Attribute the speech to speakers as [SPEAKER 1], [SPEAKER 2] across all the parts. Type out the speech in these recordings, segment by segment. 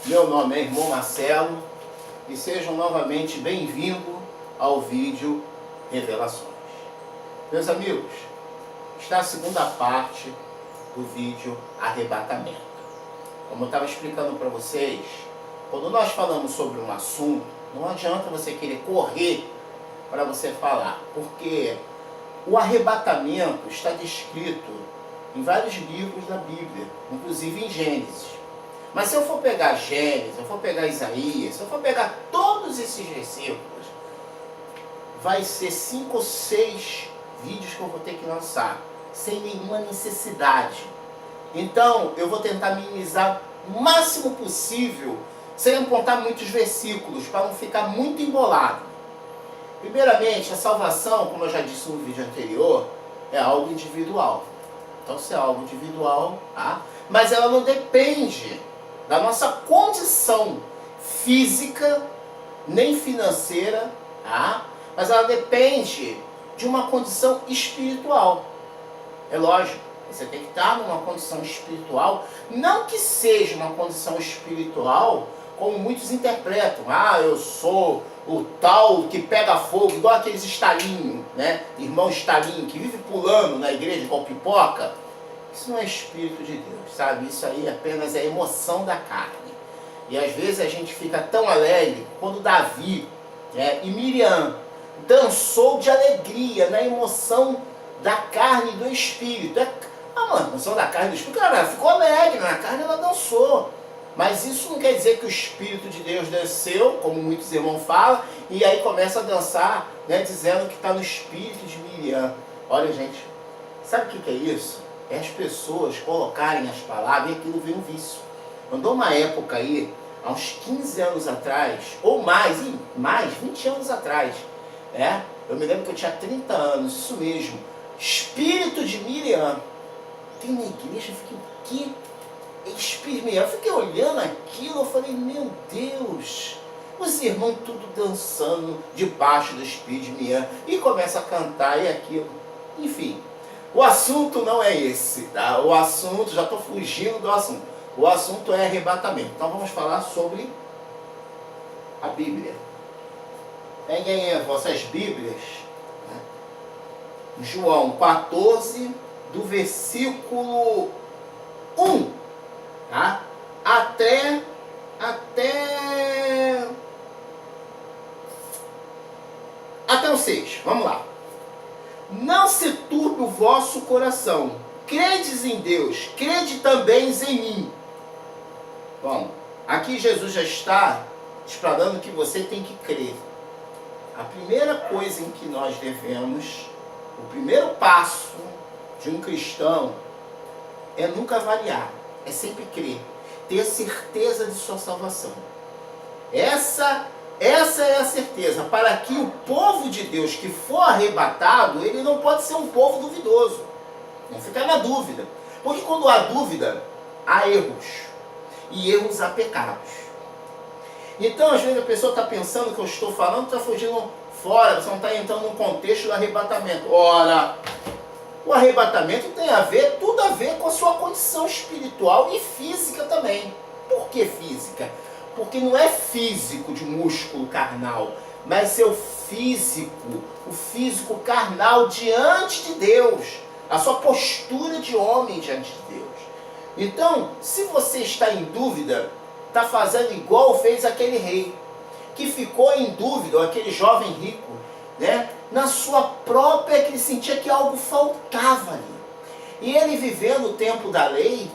[SPEAKER 1] Meu nome é Irmão Marcelo e sejam novamente bem-vindos ao vídeo Revelações. Meus amigos, está a segunda parte do vídeo Arrebatamento. Como eu estava explicando para vocês, quando nós falamos sobre um assunto, não adianta você querer correr para você falar, porque o arrebatamento está descrito em vários livros da Bíblia, inclusive em Gênesis. Mas se eu for pegar Gênesis, se eu for pegar Isaías, se eu for pegar todos esses versículos, vai ser 5 ou 6 vídeos que eu vou ter que lançar, sem nenhuma necessidade. Então, eu vou tentar minimizar o máximo possível, sem apontar muitos versículos, para não ficar muito embolado. Primeiramente, a salvação, como eu já disse no vídeo anterior, é algo individual. Então, se é algo individual, tá? Mas ela não depende da nossa condição física, nem financeira, tá? Mas ela depende de uma condição espiritual. É lógico, você tem que estar numa condição espiritual, não que seja uma condição espiritual, como muitos interpretam. Ah, eu sou o tal que pega fogo, igual aqueles estalinhos, né? Irmão estalinho, que vive pulando na igreja com pipoca. Isso não é Espírito de Deus, sabe? Isso aí apenas é emoção da carne. E às vezes a gente fica tão alegre quando Davi e Miriam dançou de alegria na emoção da carne e do Espírito. Mano, emoção da carne e do Espírito, cara, ela ficou alegre, na carne ela dançou. Mas isso não quer dizer que o Espírito de Deus desceu, como muitos irmãos falam, e aí começa a dançar, né, dizendo que está no Espírito de Miriam. Olha, gente, sabe o que é isso? É as pessoas colocarem as palavras e aquilo vira um vício. Andou uma época aí, há uns 15 anos atrás, ou mais, 20 anos atrás, eu me lembro que eu tinha 30 anos, isso mesmo, Espírito de Miriam. Tem na igreja, eu fiquei, o quê? Espírito de Miriam. Eu fiquei olhando aquilo, eu falei, meu Deus, os irmãos tudo dançando debaixo do Espírito de Miriam, e começa a cantar e aquilo, enfim. O assunto não é esse, tá? O assunto, já estou fugindo do assunto. O assunto é arrebatamento. Então vamos falar sobre a Bíblia. Peguem as vossas Bíblias, né? João 14, do versículo 1, tá? até o 6. Vamos lá. Não se turbe o vosso coração. Credes em Deus, crede também em mim. Bom, aqui Jesus já está explanando que você tem que crer. A primeira coisa em que nós devemos, o primeiro passo de um cristão é nunca variar, é sempre crer, ter certeza de sua salvação. Essa é a certeza, para que o povo de Deus que for arrebatado, ele não pode ser um povo duvidoso. Não ficar na dúvida. Porque quando há dúvida, há erros. E erros há pecados. Então, às vezes, a pessoa está pensando que eu estou falando, está fugindo fora, você não está entrando no contexto do arrebatamento. Ora, o arrebatamento tem tudo a ver com a sua condição espiritual e física também. Por que física? Porque não é físico de músculo carnal, mas é o físico carnal diante de Deus. A sua postura de homem diante de Deus. Então, se você está em dúvida, está fazendo igual fez aquele rei, que ficou em dúvida, aquele jovem rico, né? Na sua própria, que ele sentia que algo faltava ali. E ele vivendo o tempo da lei,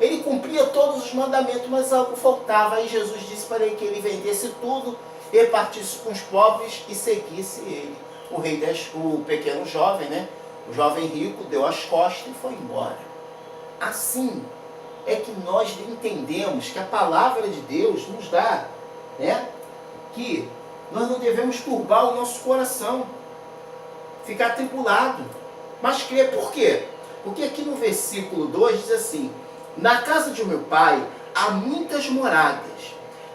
[SPEAKER 1] ele cumpria todos os mandamentos, mas algo faltava. Aí Jesus disse para ele que ele vendesse tudo, repartisse com os pobres e seguisse ele. O pequeno jovem, né? O jovem rico deu as costas e foi embora. Assim é que nós entendemos que a palavra de Deus nos dá, que nós não devemos turbar o nosso coração, ficar atribulado, mas crer. Por quê? Porque aqui no versículo 2 diz assim: na casa de meu pai há muitas moradas.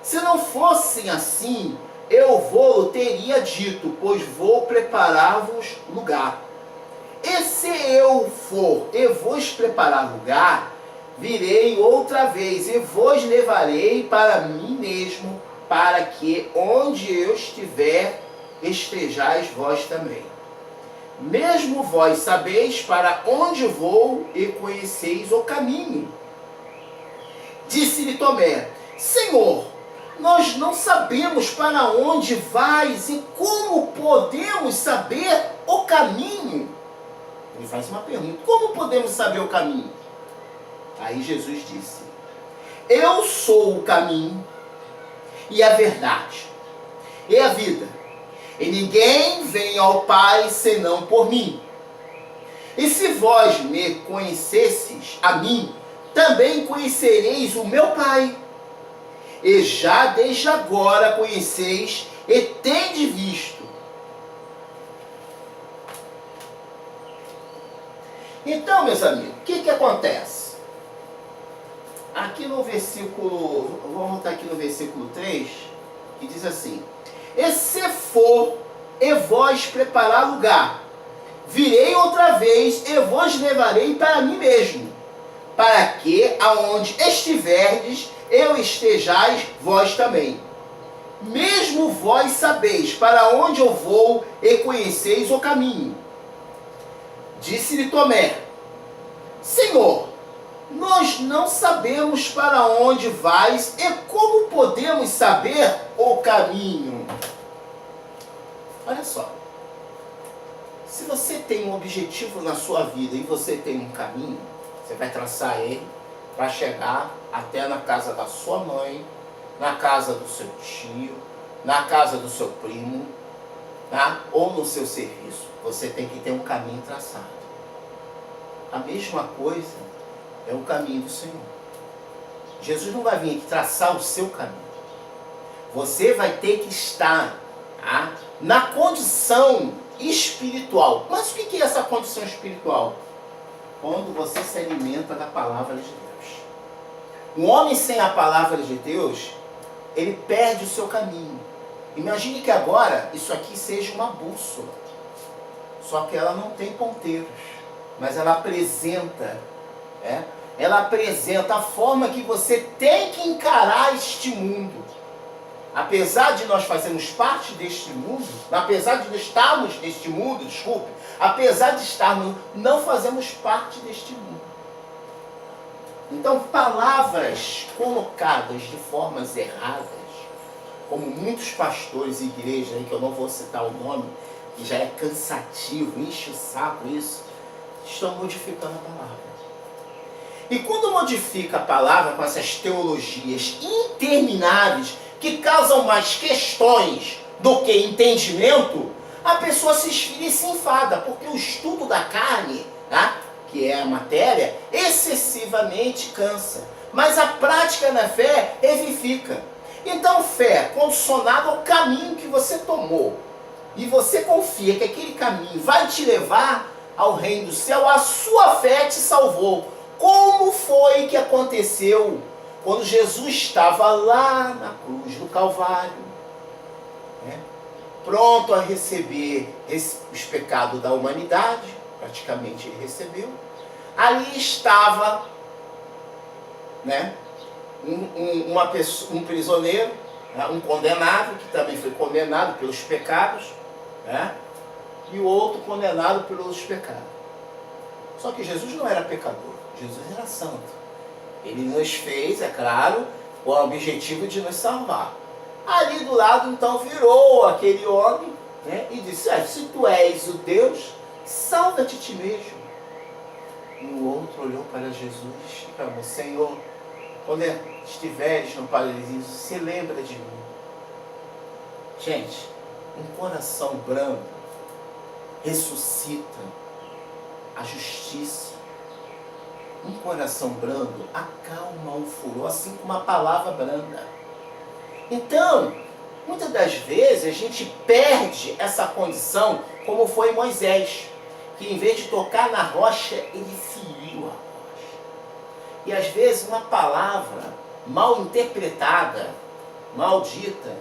[SPEAKER 1] Se não fossem assim, eu teria dito, pois vou preparar-vos lugar. E se eu for e vos preparar lugar, virei outra vez e vos levarei para mim mesmo, para que onde eu estiver, estejais vós também. Mesmo vós sabeis para onde vou e conheceis o caminho. Disse-lhe Tomé: Senhor, nós não sabemos para onde vais e como podemos saber o caminho? Ele faz uma pergunta: como podemos saber o caminho? Aí Jesus disse: eu sou o caminho e a verdade e a vida. E ninguém vem ao Pai senão por mim. E se vós me conhecesseis a mim, também conhecereis o meu Pai. E já desde agora conheceis e tendes visto. Então, meus amigos, o que acontece? Aqui no versículo, vamos voltar aqui no versículo 3, que diz assim: e se for e vós preparar lugar, virei outra vez e vos levarei para mim mesmo, para que aonde estiverdes, eu estejais vós também. Mesmo vós sabeis para onde eu vou e conheceis o caminho. Disse-lhe Tomé: Senhor, nós não sabemos para onde vais e como podemos saber o caminho? Olha só, se você tem um objetivo na sua vida e você tem um caminho, você vai traçar ele para chegar até na casa da sua mãe, na casa do seu tio, na casa do seu primo, tá? Ou no seu serviço. Você tem que ter um caminho traçado. A mesma coisa é o caminho do Senhor. Jesus não vai vir aqui traçar o seu caminho. Você vai ter que estar, tá, na condição espiritual. Mas o que é essa condição espiritual? Quando você se alimenta da palavra de Deus. Um homem sem a palavra de Deus, ele perde o seu caminho. Imagine que agora isso aqui seja uma bússola. Só que ela não tem ponteiros, mas ela apresenta, ela apresenta a forma que você tem que encarar este mundo. Apesar de nós fazermos parte deste mundo, apesar de estarmos neste mundo, apesar de estarmos, não fazemos parte deste mundo. Então, palavras colocadas de formas erradas, como muitos pastores e igrejas, aí, que eu não vou citar o nome, que já é cansativo, enche o saco isso, estão modificando a palavra. E quando modifica a palavra com essas teologias intermináveis, que causam mais questões do que entendimento, a pessoa se esfria e se enfada, porque o estudo da carne, tá, que é a matéria, excessivamente cansa. Mas a prática na fé edifica. Então, fé, condicionada ao caminho que você tomou, e você confia que aquele caminho vai te levar ao reino do céu, a sua fé te salvou. Como foi que aconteceu quando Jesus estava lá na cruz, no Calvário, pronto a receber os pecados da humanidade, praticamente ele recebeu. Ali estava, um prisioneiro, um condenado, que também foi condenado pelos pecados, e o outro condenado pelos pecados. Só que Jesus não era pecador, Jesus era santo. Ele nos fez, é claro, com o objetivo de nos salvar. Ali do lado, então, virou aquele homem, e disse: se tu és o Deus, salva-te a ti mesmo. E o outro olhou para Jesus e clamou: Senhor, quando estiveres no paraíso, se lembra de mim. Gente, um coração brando ressuscita a justiça. Um coração brando acalma o furor, assim como uma palavra branda. Então, muitas das vezes a gente perde essa condição, como foi Moisés, que em vez de tocar na rocha, ele feriu a rocha. E às vezes uma palavra mal interpretada, maldita,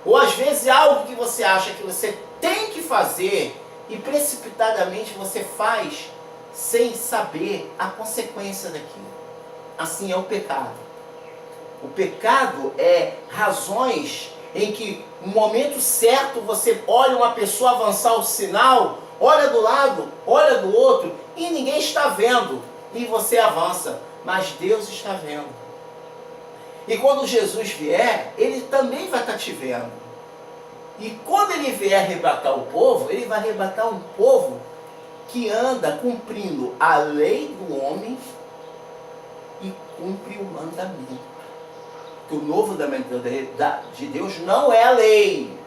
[SPEAKER 1] ou às vezes algo que você acha que você tem que fazer e precipitadamente você faz sem saber a consequência daquilo. assim é o pecado. O pecado é razões em que no momento certo você olha uma pessoa avançar o sinal, olha do lado, olha do outro e ninguém está vendo e você avança, mas Deus está vendo. E quando Jesus vier, Ele também vai estar te vendo. E quando Ele vier arrebatar o povo, Ele vai arrebatar um povo que anda cumprindo a lei do homem e cumpre o mandamento. Que o novo mandamento de Deus não é a lei.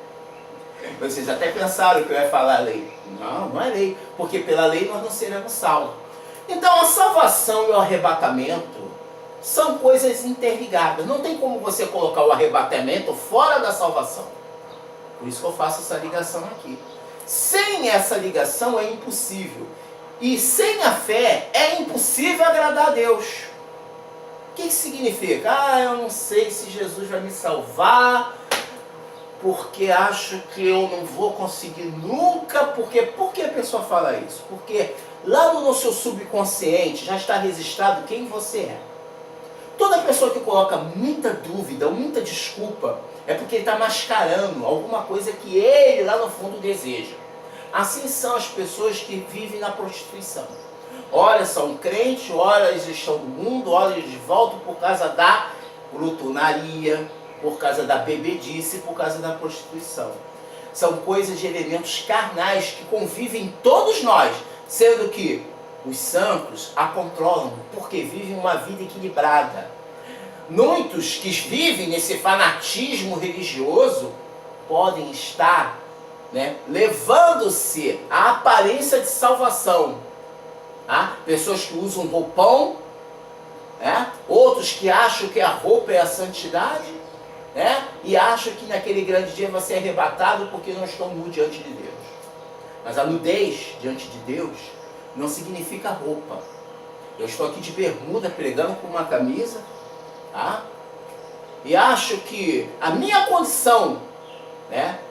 [SPEAKER 1] Vocês até pensaram que eu ia falar a lei. Não, não é lei. Porque pela lei nós não seremos salvos. Então a salvação e o arrebatamento são coisas interligadas. Não tem como você colocar o arrebatamento fora da salvação. Por isso que eu faço essa ligação aqui. Sem essa ligação é impossível. E sem a fé é impossível agradar a Deus. O que significa? Eu não sei se Jesus vai me salvar, porque acho que eu não vou conseguir nunca. Por que a pessoa fala isso? Porque lá no seu subconsciente já está registrado quem você é. Toda pessoa que coloca muita dúvida, muita desculpa, é porque ele está mascarando alguma coisa que ele lá no fundo deseja. Assim são as pessoas que vivem na prostituição. Ora são crentes, ora eles estão no mundo, ora eles voltam por causa da glutonaria, por causa da bebedice, por causa da prostituição. São coisas de elementos carnais que convivem em todos nós, sendo que os santos a controlam, porque vivem uma vida equilibrada. Muitos que vivem nesse fanatismo religioso podem estar levando-se a aparência de salvação. Pessoas que usam roupão, outros que acham que a roupa é a santidade, e acham que naquele grande dia vai ser arrebatado porque não estão nus diante de Deus. Mas a nudez diante de Deus não significa roupa. Eu estou aqui de bermuda pregando com uma camisa, e acho que a minha condição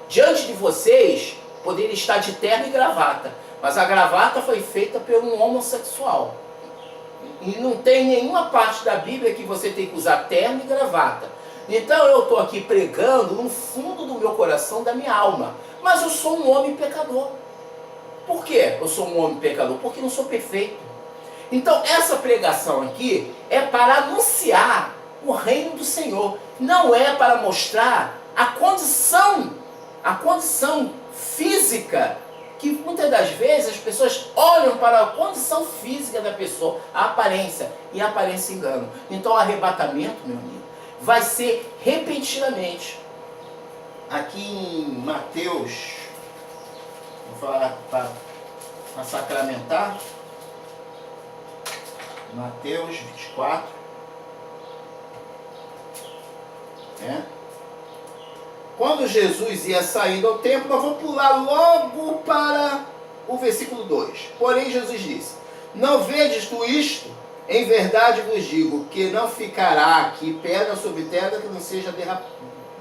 [SPEAKER 1] diante de vocês poderia estar de terno e gravata. Mas a gravata foi feita por um homossexual. E não tem nenhuma parte da Bíblia que você tem que usar terno e gravata. Então eu estou aqui pregando no fundo do meu coração, da minha alma. Mas eu sou um homem pecador. Por quê eu sou um homem pecador? Porque não sou perfeito. Então essa pregação aqui é para anunciar o reino do Senhor. Não é para mostrar a condição física, que muitas das vezes as pessoas olham para a condição física da pessoa, a aparência, e a aparência engana. Então o arrebatamento, meu amigo, vai ser repentinamente. Aqui em Mateus, vou falar para sacramentar, Mateus 24, Quando Jesus ia saindo ao templo, nós vamos pular logo para o versículo 2. Porém, Jesus disse: não vedes tu isto? Em verdade vos digo que não ficará aqui pedra sobre pedra que não seja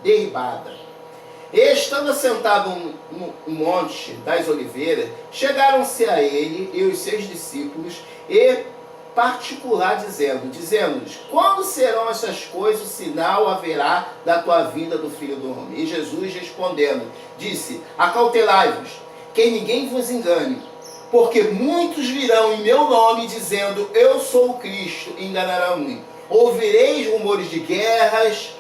[SPEAKER 1] derribada. E estando assentado no monte das oliveiras, chegaram-se a ele e os seus discípulos, e particular dizendo-lhes: quando serão essas coisas, o sinal haverá da tua vinda do Filho do Homem? E Jesus respondendo, disse: acautelai-vos, que ninguém vos engane, porque muitos virão em meu nome dizendo: eu sou o Cristo, e enganarão muito. Ouvireis rumores de guerras.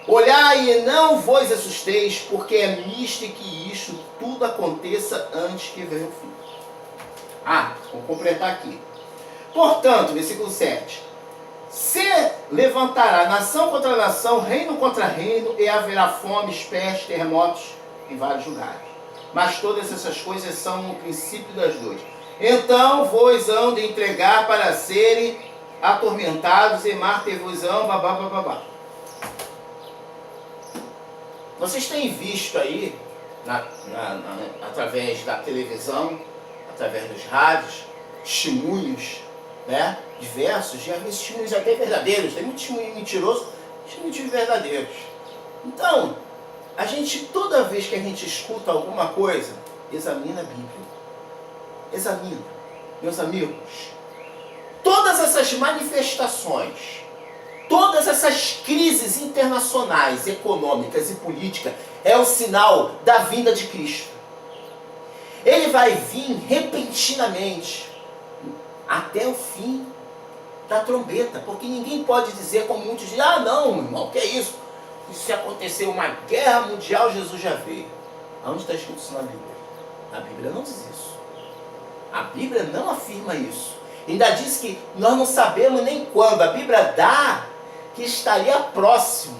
[SPEAKER 1] Olhai e não vos assusteis, porque é misto que isto tudo aconteça antes que venha o fim. Vou completar aqui. Portanto, versículo 7. Se levantará nação contra nação, reino contra reino, e haverá fomes, pestes, terremotos em vários lugares. Mas todas essas coisas são no princípio das dores. Então vos hão de entregar para serem atormentados, e martir-vos-ão, babá. Vocês têm visto aí, através da televisão, através dos rádios, testemunhos, diversos, já vi testemunhos até verdadeiros, tem muito testemunho mentiroso, testemunhos verdadeiros. Então, a gente, toda vez que a gente escuta alguma coisa, examina a Bíblia. Examina. Meus amigos, toda todas essas manifestações, todas essas crises internacionais, econômicas e políticas, é o sinal da vinda de Cristo. Ele vai vir repentinamente, até o fim da trombeta, porque ninguém pode dizer, como muitos dizem, ah não, irmão, que é isso? Se acontecer uma guerra mundial, Jesus já veio. Aonde está escrito isso na Bíblia? A Bíblia não diz isso. A Bíblia não afirma isso. Ainda diz que nós não sabemos nem quando. A Bíblia dá que estaria próximo.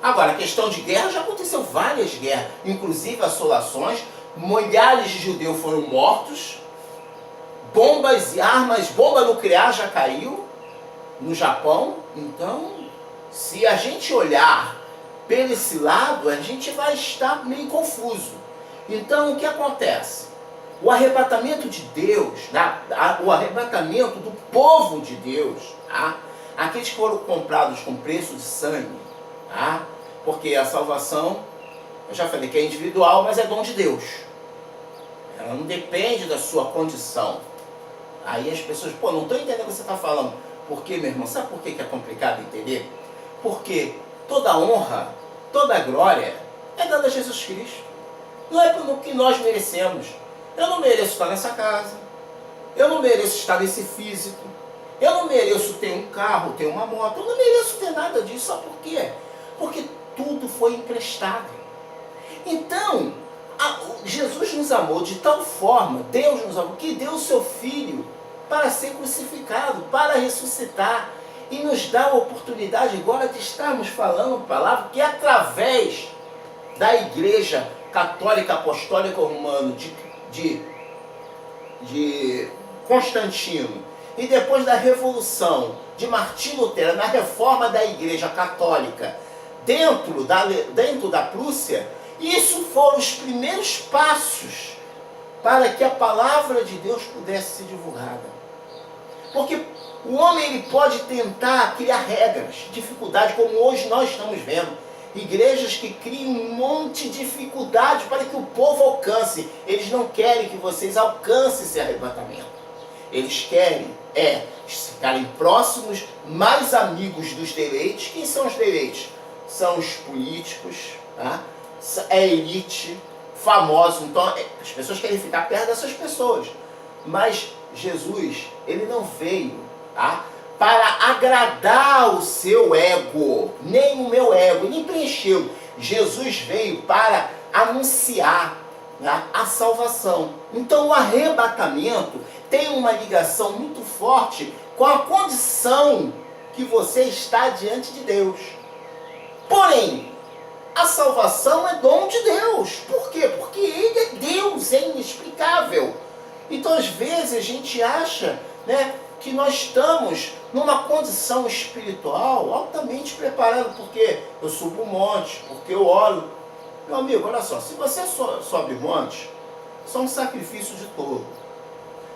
[SPEAKER 1] Agora, a questão de guerra, já aconteceu várias guerras, inclusive assolações, milhares de judeus foram mortos, bombas e armas, bomba nuclear já caiu no Japão. Então, se a gente olhar pelo esse lado, a gente vai estar meio confuso. Então, o que acontece? O arrebatamento de Deus, o arrebatamento do povo de Deus, aqueles que foram comprados com preço de sangue, porque a salvação, eu já falei que é individual, mas é dom de Deus. Ela não depende da sua condição. Aí as pessoas, não estou entendendo o que você está falando. Por quê, meu irmão? Sabe por que é complicado entender? Porque toda honra, toda glória é dada a Jesus Cristo. Não é pelo que nós merecemos. Eu não mereço estar nessa casa. Eu não mereço estar nesse físico. Eu não mereço ter um carro, ter uma moto. Eu não mereço ter nada disso. Sabe por quê? Porque tudo foi emprestado. Então, Jesus nos amou de tal forma, Deus nos amou, que deu o seu Filho para ser crucificado, para ressuscitar. E nos dá a oportunidade agora de estarmos falando a palavra que através da Igreja Católica Apostólica Romana de Constantino e depois da Revolução de Martim Lutero, na reforma da Igreja Católica dentro da Prússia, isso foram os primeiros passos para que a palavra de Deus pudesse ser divulgada. Porque o homem ele pode tentar criar regras, dificuldades, como hoje nós estamos vendo. Igrejas que criam um monte de dificuldade para que o povo alcance. Eles não querem que vocês alcancem esse arrebatamento. Eles querem ficarem próximos, mais amigos dos deleites. Quem são os deleites? São os políticos, é a elite, famosos. Então as pessoas querem ficar perto dessas pessoas. Mas Jesus, ele não veio para agradar o seu ego, nem o meu ego, nem preencheu. Jesus veio para anunciar a salvação. Então o arrebatamento tem uma ligação muito forte com a condição que você está diante de Deus. Porém, a salvação é dom de Deus. Por quê? Porque Ele é Deus, é inexplicável. Então às vezes a gente acha, que nós estamos numa condição espiritual altamente preparada, porque eu subo um monte, porque eu oro. Meu amigo, olha só, se você sobe um monte, são um sacrifício de touro.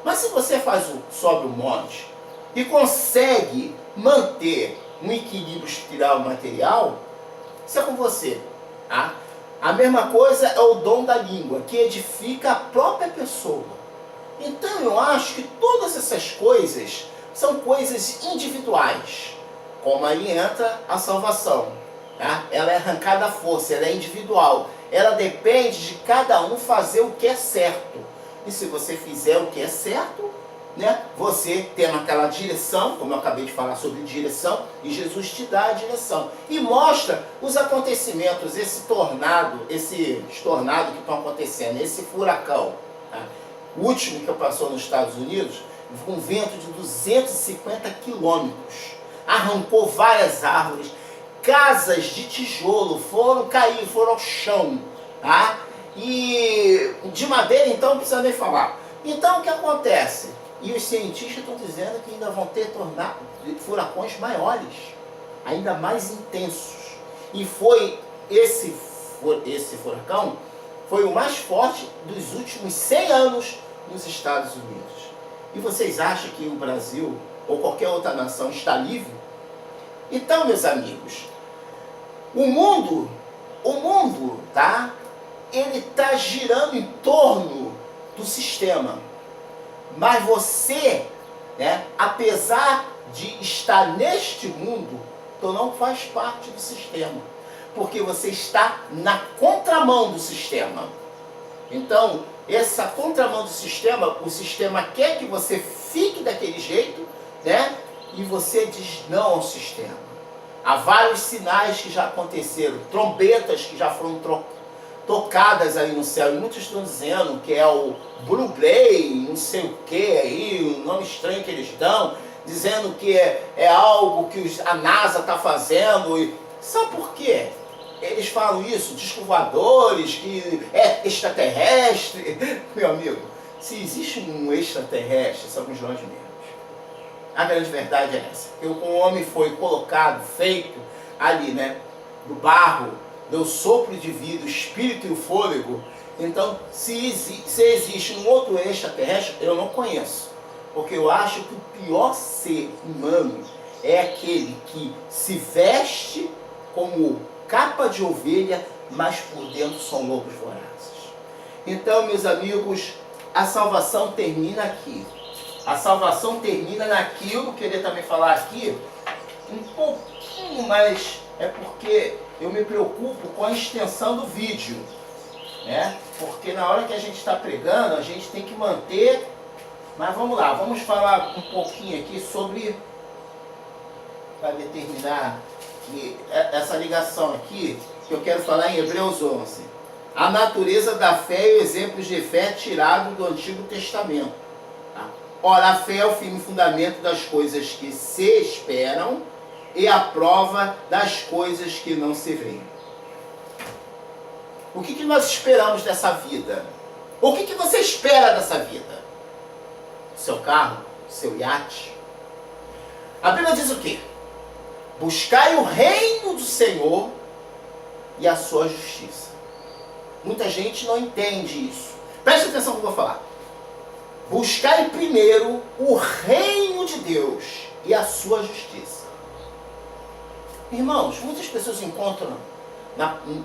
[SPEAKER 1] Mas se você sobe um monte e consegue manter um equilíbrio espiritual e material, isso é com você. A mesma coisa é o dom da língua, que edifica a própria pessoa. Então eu acho que todas essas coisas são coisas individuais. Como aí entra a salvação. Ela é arrancada à força, ela é individual. Ela depende de cada um fazer o que é certo. E se você fizer o que é certo, você tendo aquela direção, como eu acabei de falar sobre direção, e Jesus te dá a direção. E mostra os acontecimentos, esses tornados que estão acontecendo, esse furacão. O último que passou nos Estados Unidos, com um vento de 250 quilômetros. Arrancou várias árvores, casas de tijolo foram ao chão. E de madeira, então, não precisa nem falar. Então, o que acontece? E os cientistas estão dizendo que ainda vão ter furacões maiores, ainda mais intensos. E foi esse furacão foi o mais forte dos últimos 100 anos nos Estados Unidos. E vocês acham que o Brasil ou qualquer outra nação está livre? Então, meus amigos, o mundo, ele está girando em torno do sistema. Mas você, né? Apesar de estar neste mundo, tu não faz parte do sistema, porque você está na contramão do sistema. Então, essa contramão do sistema, o sistema quer que você fique daquele jeito, né? E você diz não ao sistema. Há vários sinais que já aconteceram, trombetas que já foram tocadas aí no céu, e muitos estão dizendo que é o Blue Blade, não sei o que aí, um nome estranho que eles dão, dizendo que é algo que a NASA está fazendo. E sabe por quê? Eles falam isso, discos voadores, que é extraterrestre. Meu amigo, se existe um extraterrestre, somos nós mesmos. A grande verdade é essa. Que o homem foi colocado, feito ali, né, do barro, deu sopro de vida, o espírito e o fôlego. Então, se existe um outro extraterrestre, eu não conheço. Porque eu acho que o pior ser humano é aquele que se veste como capa de ovelha, mas por dentro são lobos vorazes. Então, meus amigos, a salvação termina aqui. A salvação termina naquilo, eu queria também falar aqui, um pouquinho mais, é porque eu me preocupo com a extensão do vídeo, né? Porque na hora que a gente está pregando, a gente tem que manter. Mas vamos lá, vamos falar um pouquinho aqui sobre, para determinar que essa ligação aqui, que eu quero falar em Hebreus 11. A natureza da fé e exemplos de fé tirado do Antigo Testamento. Tá? Ora, a fé é o firme fundamento das coisas que se esperam e a prova das coisas que não se veem. O que nós esperamos dessa vida? O que você espera dessa vida? Seu carro? Seu iate? A Bíblia diz o quê? Buscai o reino do Senhor e a sua justiça. Muita gente não entende isso. Preste atenção no que eu vou falar. Buscai primeiro o reino de Deus e a sua justiça. Irmãos, muitas pessoas encontram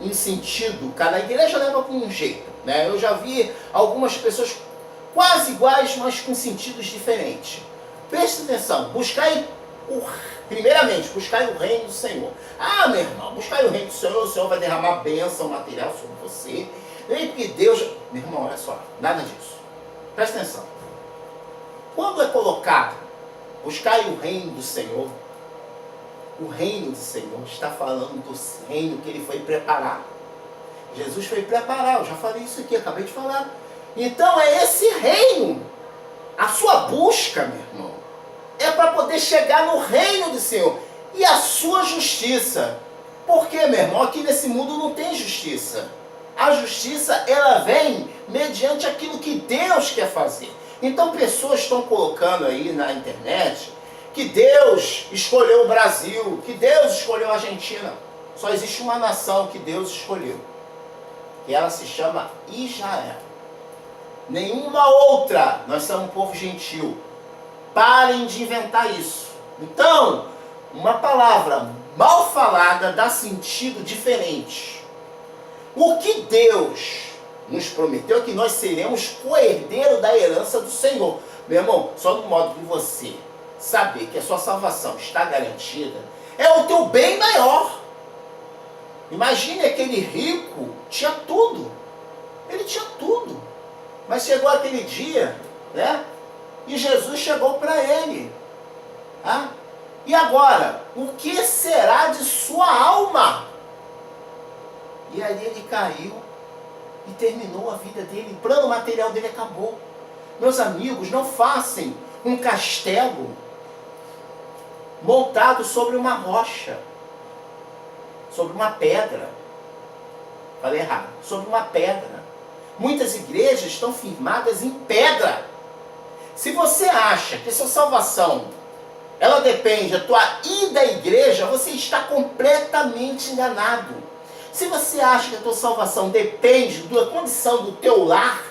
[SPEAKER 1] em sentido, cada igreja leva com um jeito, né? Eu já vi algumas pessoas quase iguais, mas com sentidos diferentes. Preste atenção, primeiramente, buscai o reino do Senhor. Ah, meu irmão, buscai o reino do Senhor, o Senhor vai derramar bênção material sobre você. Nem que Deus... Meu irmão, olha só, nada disso. Presta atenção. Quando é colocado, buscai o reino do Senhor, o reino do Senhor está falando do reino que ele foi preparar. Jesus foi preparar, eu já falei isso aqui, acabei de falar. Então é esse reino. A sua busca, meu irmão, é para poder chegar no reino do Senhor. E a sua justiça. Porque, meu irmão, aqui nesse mundo não tem justiça. A justiça, ela vem mediante aquilo que Deus quer fazer. Então pessoas estão colocando aí na internet que Deus escolheu o Brasil, que Deus escolheu a Argentina. Só existe uma nação que Deus escolheu. E ela se chama Israel. Nenhuma outra. Nós somos um povo gentil. Parem de inventar isso. Então, uma palavra mal falada dá sentido diferente. O que Deus nos prometeu é que nós seremos co-herdeiro da herança do Senhor. Meu irmão, só no modo que você saber que a sua salvação está garantida, é o teu bem maior. Imagine aquele rico, tinha tudo. Ele tinha tudo. Mas chegou aquele dia, né? E Jesus chegou para ele. Ah? E agora, o que será de sua alma? E aí ele caiu e terminou a vida dele. O plano material dele acabou. Meus amigos, não façam um castelo montado sobre uma rocha, sobre uma pedra. Falei errado. Sobre uma pedra. Muitas igrejas estão firmadas em pedra. Se você acha que sua salvação ela depende da tua ida à igreja, você está completamente enganado. Se você acha que a tua salvação depende da condição do teu lar,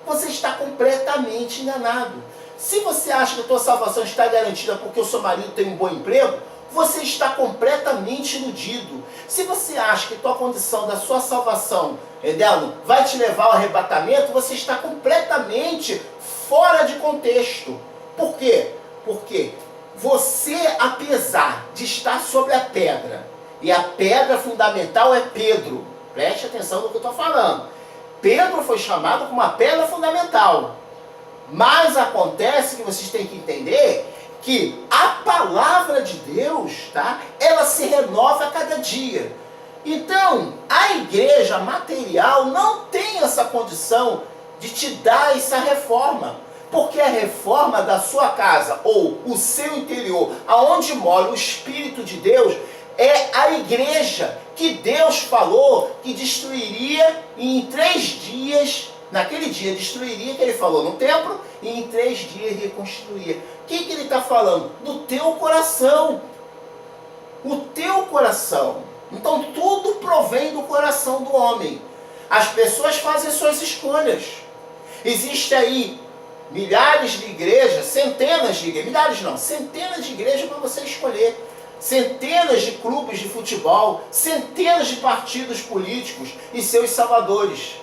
[SPEAKER 1] você está completamente enganado. Se você acha que a tua salvação está garantida porque o seu marido tem um bom emprego, você está completamente iludido. Se você acha que a tua condição da sua salvação, vai te levar ao arrebatamento, você está completamente fora de contexto. Por quê? Por quê? Você, apesar de estar sobre a pedra, e a pedra fundamental é Pedro, preste atenção no que eu estou falando. Pedro foi chamado como uma pedra fundamental. Mas acontece que vocês têm que entender que a palavra de Deus, tá? Ela se renova a cada dia. Então, a igreja material não tem essa condição de te dar essa reforma. Porque a reforma da sua casa, ou o seu interior, aonde mora o Espírito de Deus, é a igreja que Deus falou que destruiria em 3 dias. Naquele dia destruiria, que ele falou no templo, e em 3 dias reconstruía. O que ele está falando? Do teu coração. O teu coração. Então tudo provém do coração do homem. As pessoas fazem suas escolhas. Existe aí milhares de igrejas, centenas de igrejas, milhares não, centenas de igrejas para você escolher. Centenas de clubes de futebol, centenas de partidos políticos e seus salvadores.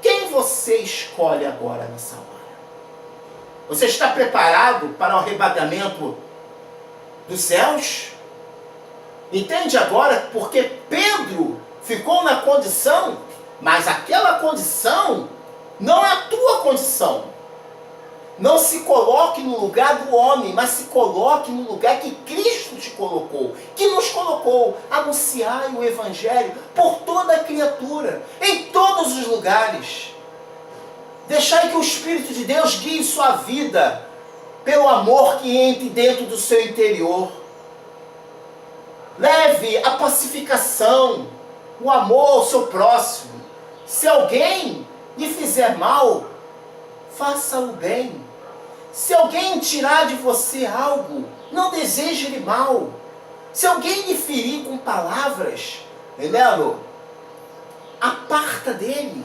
[SPEAKER 1] Quem você escolhe agora nessa hora? Você está preparado para o arrebatamento dos céus? Entende agora? Porque Pedro ficou na condição, mas aquela condição não é a tua condição. Não se coloque no lugar do homem, mas se coloque no lugar que Cristo te colocou, que nos colocou. Anunciar o Evangelho por toda a criatura, em todos os lugares. Deixai que o Espírito de Deus guie sua vida, pelo amor que entre dentro do seu interior. Leve a pacificação, o amor ao seu próximo. Se alguém lhe fizer mal, faça o bem. Se alguém tirar de você algo, não deseje-lhe mal. Se alguém lhe ferir com palavras, entendeu? Aparta dele.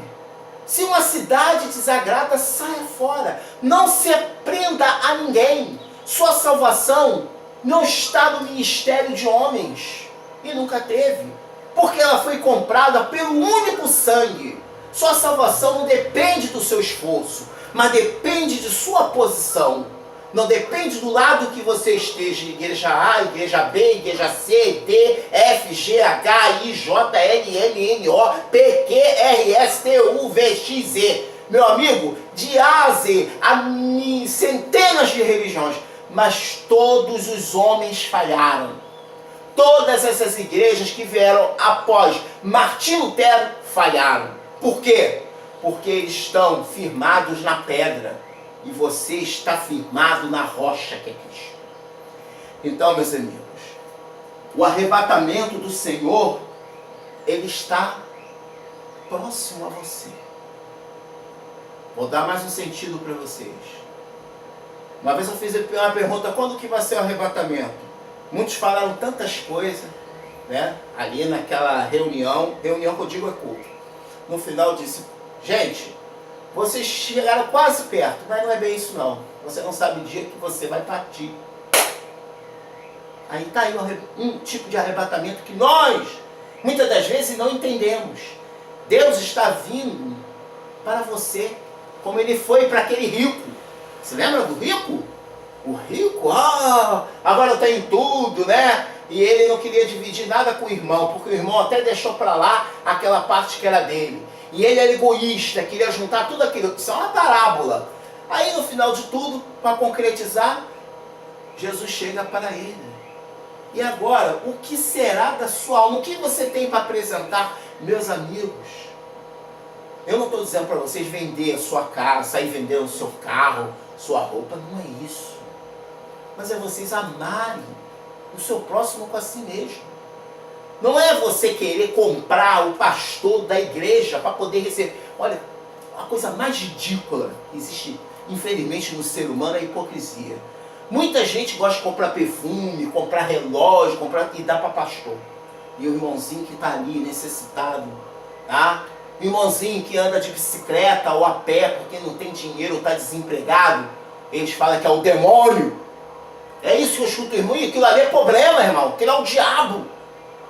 [SPEAKER 1] Se uma cidade desagrada, saia fora. Não se prenda a ninguém. Sua salvação não está no ministério de homens. E nunca teve. Porque ela foi comprada pelo único sangue. Sua salvação não depende do seu esforço, mas depende de sua posição. Não depende do lado que você esteja, igreja A, igreja B, igreja C, D, F, G, H, I, J, L, M, N, O, P, Q, R, S, T, U, V, X, Z. Meu amigo, de A a Z, há centenas de religiões, mas todos os homens falharam. Todas essas igrejas que vieram após Martim Lutero falharam. Por quê? Porque eles estão firmados na pedra e você está firmado na rocha que é Cristo. Então, meus amigos, o arrebatamento do Senhor, ele está próximo a você. Vou dar mais um sentido para vocês. Uma vez eu fiz uma pergunta: quando que vai ser o arrebatamento? Muitos falaram tantas coisas, né? Ali naquela reunião que eu digo é culto. No final eu disse: gente, vocês chegaram quase perto, mas não é bem isso não. Você não sabe o dia que você vai partir. Aí está aí um tipo de arrebatamento que nós, muitas das vezes, não entendemos. Deus está vindo para você, como ele foi para aquele rico. Você lembra do rico? O rico, agora eu tenho tudo, né? E ele não queria dividir nada com o irmão, porque o irmão até deixou para lá aquela parte que era dele. E ele era egoísta, queria juntar tudo aquilo. Isso é uma parábola. Aí no final de tudo, para concretizar, Jesus chega para ele. E agora, o que será da sua alma? O que você tem para apresentar? Meus amigos, eu não estou dizendo para vocês vender a sua casa, sair vendendo o seu carro, sua roupa, não é isso. Mas é vocês amarem o seu próximo com a si mesmo. Não é você querer comprar o pastor da igreja para poder receber. Olha, a coisa mais ridícula que existe, infelizmente, no ser humano é a hipocrisia. Muita gente gosta de comprar perfume, comprar relógio, e dar para pastor. E o irmãozinho que está ali, necessitado, tá? O irmãozinho que anda de bicicleta ou a pé porque não tem dinheiro ou está desempregado, eles falam que é o demônio. É isso que eu escuto, irmão. E aquilo ali é problema, irmão. Aquilo é o diabo.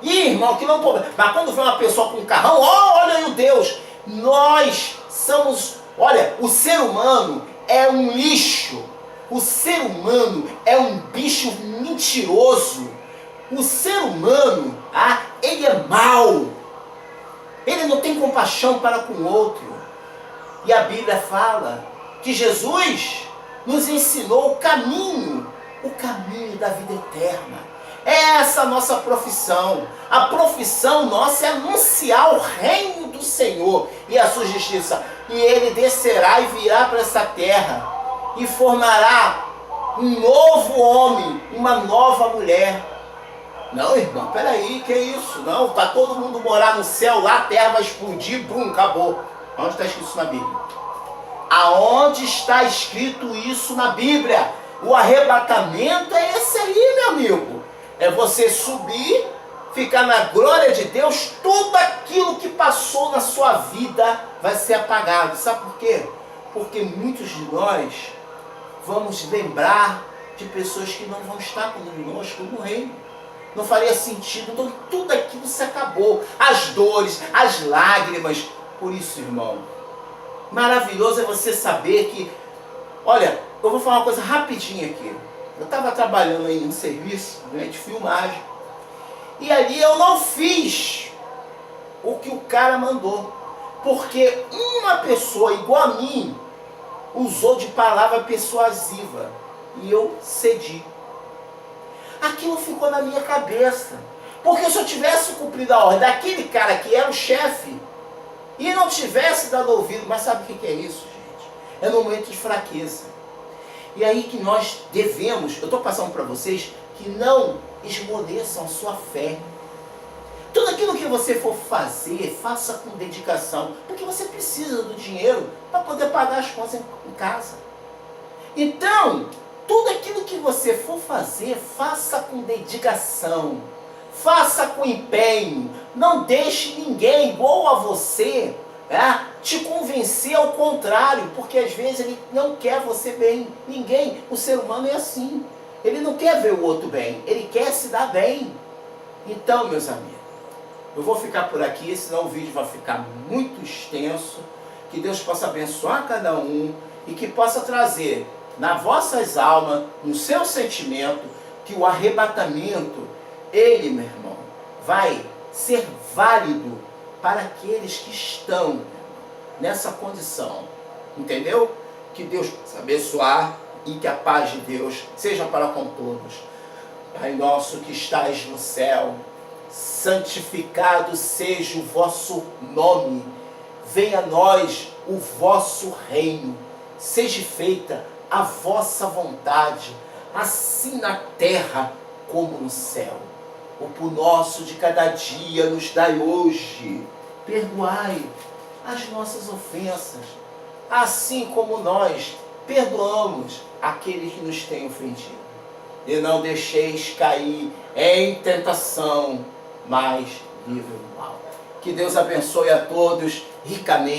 [SPEAKER 1] Ih, irmão, aquilo é um problema. Mas quando vem uma pessoa com um carrão, olha aí o Deus. Nós somos... Olha, o ser humano é um lixo. O ser humano é um bicho mentiroso. O ser humano, ele é mau. Ele não tem compaixão para com o outro. E a Bíblia fala que Jesus nos ensinou o caminho da vida eterna. É essa a nossa profissão. A profissão nossa é anunciar o reino do Senhor e a sua justiça. E Ele descerá e virá para essa terra e formará um novo homem, uma nova mulher. Não, irmão, peraí, que é isso? Não, tá todo mundo morar no céu, lá a terra vai explodir, bum, acabou. Onde está escrito isso na Bíblia? Aonde está escrito isso na Bíblia? O arrebatamento é esse aí, meu amigo. É você subir, ficar na glória de Deus, tudo aquilo que passou na sua vida vai ser apagado. Sabe por quê? Porque muitos de nós vamos lembrar de pessoas que não vão estar conosco no reino. Não faria sentido, então tudo aquilo se acabou. As dores, as lágrimas. Por isso, irmão, maravilhoso é você saber que... Olha, eu vou falar uma coisa rapidinho aqui. Eu estava trabalhando aí em um serviço, de filmagem. E ali eu não fiz o que o cara mandou. Porque uma pessoa igual a mim usou de palavra persuasiva. E eu cedi. Aquilo ficou na minha cabeça. Porque se eu tivesse cumprido a ordem daquele cara que era o chefe, e não tivesse dado ouvido, mas sabe o que é isso, gente? É no momento de fraqueza. E aí que nós devemos, eu estou passando para vocês, que não esmoreçam a sua fé. Tudo aquilo que você for fazer, faça com dedicação, porque você precisa do dinheiro para poder pagar as contas em casa. Então, tudo aquilo que você for fazer, faça com dedicação, faça com empenho, não deixe ninguém igual a você te convencer ao contrário, porque às vezes ele não quer você bem. Ninguém, o ser humano é assim, ele não quer ver o outro bem, ele quer se dar bem. Então, meus amigos, eu vou ficar por aqui, senão o vídeo vai ficar muito extenso. Que Deus possa abençoar cada um e que possa trazer nas vossas almas, no seu sentimento, que o arrebatamento, ele, meu irmão, vai ser válido para aqueles que estão nessa condição. Entendeu? Que Deus possa abençoar e que a paz de Deus seja para com todos. Pai nosso que estais no céu, santificado seja o vosso nome. Venha a nós o vosso reino. Seja feita a vossa vontade, assim na terra como no céu. O pão nosso de cada dia nos dai hoje. Perdoai as nossas ofensas, assim como nós perdoamos aqueles que nos têm ofendido. E não deixeis cair em tentação, mas livre do mal. Que Deus abençoe a todos ricamente.